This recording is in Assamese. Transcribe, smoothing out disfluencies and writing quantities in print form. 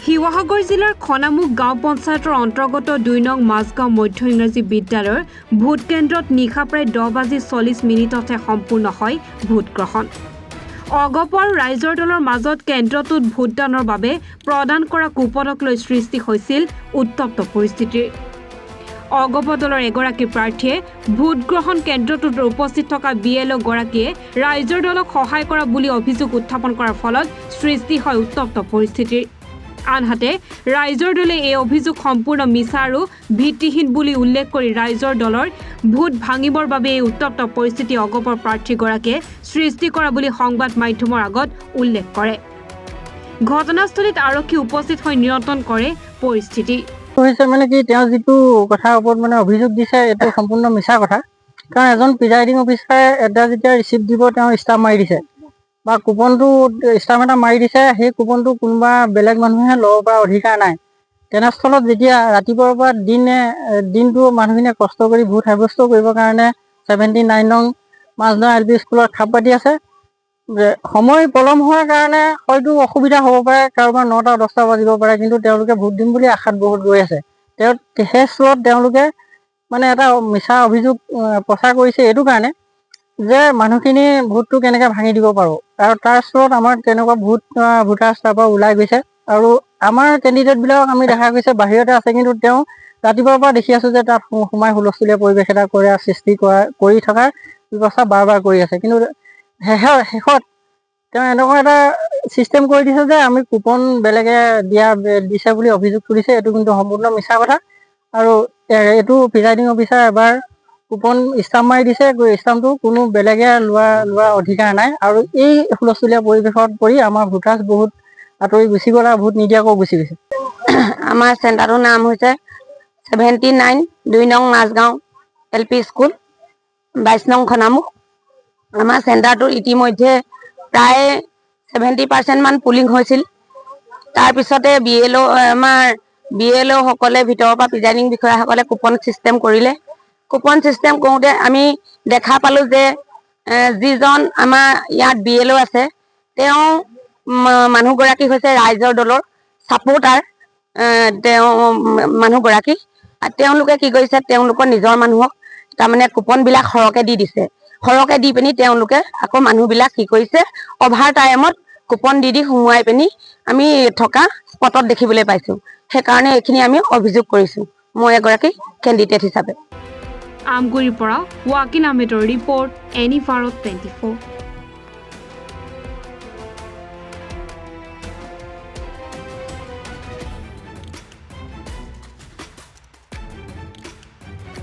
শিৱসাগৰ জিলাৰ খনামুখ গাঁও পঞ্চায়তৰ অন্তৰ্গত ২ নং মাজগাঁও মধ্য ইংৰাজী বিদ্যালয়ৰ ভোট কেন্দ্ৰত নিশা প্ৰায় 10:40 সম্পূৰ্ণ হয় ভোট গ্ৰহণ। অগপ আৰু ৰাইজৰ দলৰ মাজত কেন্দ্ৰটোত ভোটদানৰ বাবে প্ৰদান কৰা কুপনক লৈ সৃষ্টি হৈছিল উত্তপ্ত পৰিস্থিতিৰ। অগপ দলৰ এগৰাকী প্ৰাৰ্থীয়ে ভোট গ্ৰহণ কেন্দ্ৰটোত উপস্থিত থকা BLO গৰাকীয়ে ৰাইজৰ দলক সহায় কৰা বুলি অভিযোগ উত্থাপন কৰাৰ ফলত সৃষ্টি হয় উত্তপ্ত পৰিস্থিতিৰ। আনহাতে ৰাইজৰ দলে এই অভিযোগ সম্পূৰ্ণ মিছা আৰু ভিত্তিহীন বুলি উল্লেখ কৰি ৰাইজৰ দলৰ ভোট ভাঙিবৰ বাবে এই উত্তপ্ত পৰিস্থিতি অগপৰ প্ৰাৰ্থীগৰাকীয়ে সৃষ্টি কৰা বুলি সংবাদ মাধ্যমৰ আগত উল্লেখ কৰে। ঘটনাস্থলীত আৰক্ষী উপস্থিত হৈ নিয়ন্ত্ৰণ কৰে পৰিস্থিতি। মানে কি তেওঁ যিটো কথাৰ ওপৰত মানে অভিযোগ দিছে এইটো সম্পূৰ্ণ মিছা কথা। কাৰণ এজন প্ৰিজাইডিং অফিচাৰে এটা যেতিয়া ৰিচিপ্ট দিব তেওঁ ষ্টাম্প মাৰি দিছে বা কুপনটো ষ্টাম্প এটা মাৰি দিছে, সেই কুপনটো কোনোবা বেলেগ মানুহে ল'ব পৰা অধিকাৰ নাই। তেনেস্থলত যেতিয়া ৰাতিপুৱাৰ পৰা দিনটো মানুহখিনিয়ে কষ্ট কৰি ভোট সাব্যস্ত কৰিবৰ কাৰণে 79 নং মাজগাঁও LP স্কুলত খাপ পাতি আছে। সময় পলম হোৱাৰ কাৰণে হয়তো অসুবিধা হ'ব পাৰে, কাৰোবাৰ 9টা 10টা বাজিব পাৰে, কিন্তু তেওঁলোকে ভোট দিম বুলি আশাত বহুত গৈ আছে। সেই স্থলত তেওঁলোকে মানে এটা মিছা অভিযোগ প্ৰচাৰ কৰিছে এইটো কাৰণে যে মানুহখিনি ভোটটো কেনেকৈ ভাঙি দিব পাৰোঁ, আৰু তাৰ স্থলত আমাৰ তেনেকুৱা ভোটাৰ্ছ তাৰ পৰা ওলাই গৈছে। আৰু আমাৰ কেণ্ডিডেটবিলাকক আমি দেখা গৈছে বাহিৰতে আছে, কিন্তু তেওঁ ৰাতিপুৱাৰ পৰা দেখি আছোঁ যে তাত সোমাই হুলস্থুলীয়া পৰিৱেশ এটা সৃষ্টি কৰি থকাৰ ব্যৱস্থা বাৰ কৰি আছে। কিন্তু শেষত তেওঁ এনেকুৱা এটা ছিষ্টেম কৰি দিছে যে আমি কুপন বেলেগে দিছে বুলি অভিযোগ তুলিছে। এইটো কিন্তু সম্পূৰ্ণ মিছা কথা। আৰু এইটো প্ৰিজাইডিং অফিচাৰ এবাৰ কুপন ষ্টাম্প মাৰি দিছে, ষ্টাম্পটো কোনো বেলেগে লোৱা অধিকাৰ নাই। আৰু এই হুলস্থুলীয়া পৰিৱেশত পৰি আমাৰ ভোটাৰ্ছ বহুত আঁতৰি গুচি গ'ল আৰু ভোট নিদিয়াকৈও গুচি গৈছে। আমাৰ চেণ্টাৰটোৰ নাম হৈছে 79 2 নং মাজগাঁও LP স্কুল 22 নং খনামুখ। আমাৰ চেণ্টাৰটোৰ ইতিমধ্যে প্ৰায় 70% মান পুলিং হৈছিল। তাৰপিছতে আমাৰ BLO সকলে ভিতৰৰ পৰা প্ৰিজাইডিং বিষয়াসকলে কুপন ছিষ্টেম কৰিলে। কুপন ছিষ্টেম কৰোঁতে আমি দেখা পালোঁ যে যিজন আমাৰ ইয়াত BLO আছে তেওঁ মানুহগৰাকী হৈছে ৰাইজৰ দলৰ ছাপোৰ্টাৰ। তেওঁ মানুহগৰাকী তেওঁলোকে কি কৰিছে, তেওঁলোকৰ নিজৰ মানুহক তাৰমানে কুপনবিলাক সৰহকৈ দি দিছে। সৰহকৈ দি পিনি তেওঁলোকে আকৌ মানুহবিলাক কি কৰিছে, অভাৰ টাইমত কুপন দি সোমোৱাই পিনি আমি থকা স্পটত দেখিবলৈ পাইছোঁ। সেইকাৰণে এইখিনি আমি অভিযোগ কৰিছোঁ মই এগৰাকী কেণ্ডিডেট হিচাপে। আমগুৰিৰ পৰা ৱাকিল আহমেদৰ ৰিপৰ্ট, NE ভাৰত 24।